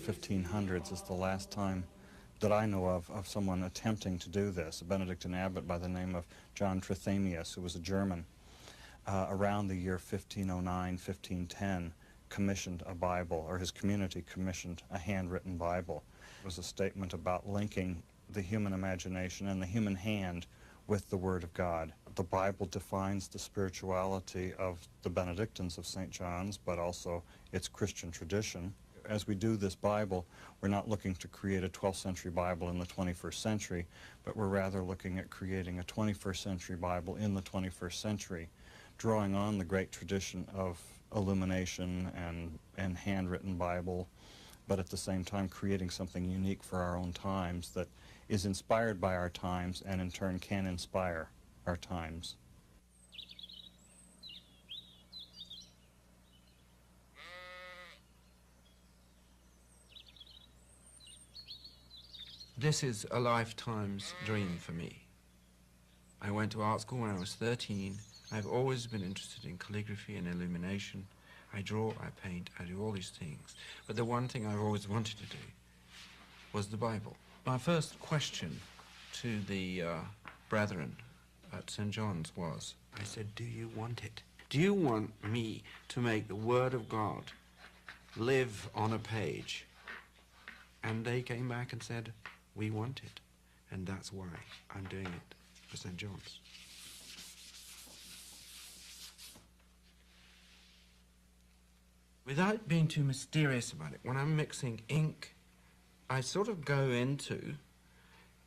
1500s is the last time that I know of someone attempting to do this. A Benedictine abbot by the name of John Trithemius, who was a German, around the year 1509, 1510, commissioned a Bible, or his community commissioned a handwritten Bible. It was a statement about linking the human imagination and the human hand with the Word of God. The Bible defines the spirituality of the Benedictines of St. John's, but also its Christian tradition. As we do this Bible, we're not looking to create a 12th century Bible in the 21st century, but we're rather looking at creating a 21st century Bible in the 21st century, drawing on the great tradition of illumination and handwritten Bible, but at the same time creating something unique for our own times that is inspired by our times and in turn can inspire our times. This is a lifetime's dream for me. I went to art school when I was 13. I've always been interested in calligraphy and illumination. I draw, I paint, I do all these things. But the one thing I've always wanted to do was the Bible. My first question to the brethren at St. John's was, I said, do you want it? Do you want me to make the Word of God live on a page? And they came back and said, we want it. And that's why I'm doing it for St. John's. Without being too mysterious about it, when I'm mixing ink, I sort of go into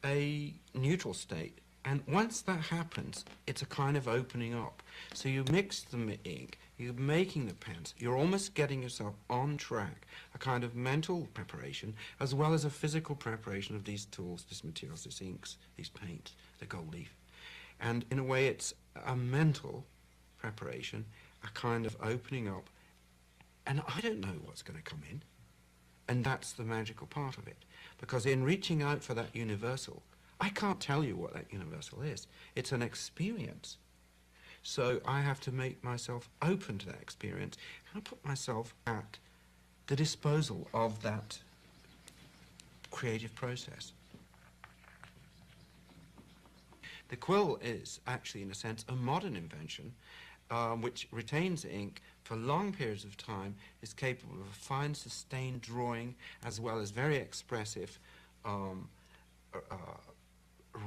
a neutral state. And once that happens, it's a kind of opening up. So you mix the ink, you're making the pens, you're almost getting yourself on track, a kind of mental preparation, as well as a physical preparation of these tools, these materials, these inks, these paints, the gold leaf. And in a way, it's a mental preparation, a kind of opening up. And I don't know what's going to come in. And that's the magical part of it. Because in reaching out for that universal, I can't tell you what that universal is. It's an experience. So I have to make myself open to that experience, and I put myself at the disposal of that creative process. The quill is actually, in a sense, a modern invention which retains ink for long periods of time, is capable of a fine, sustained drawing, as well as very expressive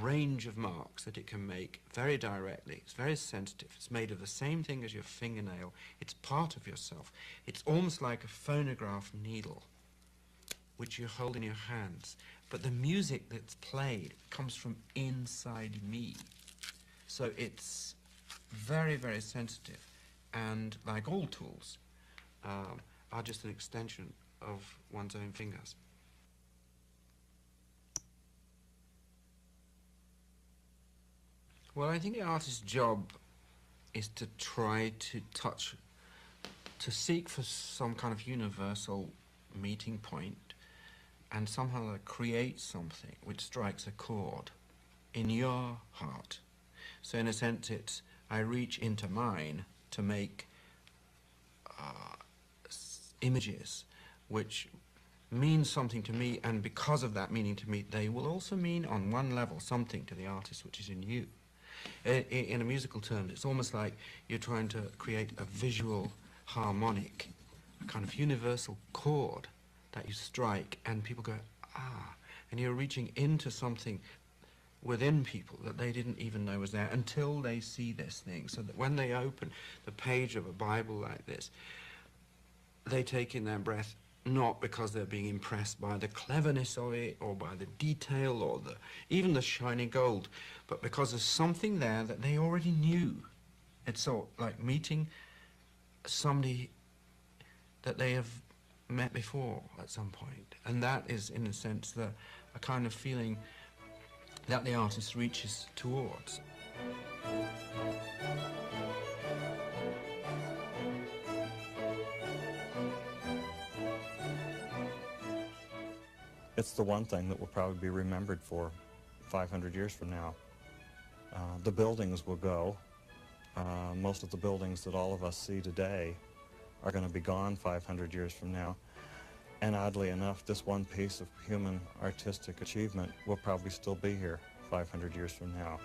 range of marks that it can make very directly. It's very sensitive. It's made of the same thing as your fingernail. It's part of yourself. It's almost like a phonograph needle, which you hold in your hands. But the music that's played comes from inside me. So it's very, very sensitive, and like all tools, are just an extension of one's own fingers. Well, I think the artist's job is to try to seek for some kind of universal meeting point and somehow create something which strikes a chord in your heart. So in a sense, it's I reach into mine to make images which mean something to me, and because of that meaning to me, they will also mean on one level something to the artist which is in you. In a musical term, it's almost like you're trying to create a visual harmonic, a kind of universal chord that you strike, and people go, ah, and you're reaching into something within people that they didn't even know was there until they see this thing. So that when they open the page of a Bible like this, they take in their breath, not because they're being impressed by the cleverness of it or by the detail or even the shiny gold, but because there's something there that they already knew. It's sort of like meeting somebody that they have met before at some point. And that is, in a sense, a kind of feeling that the artist reaches towards. It's the one thing that will probably be remembered for 500 years from now. The buildings will go. Most of the buildings that all of us see today are going to be gone 500 years from now. And oddly enough, this one piece of human artistic achievement will probably still be here 500 years from now.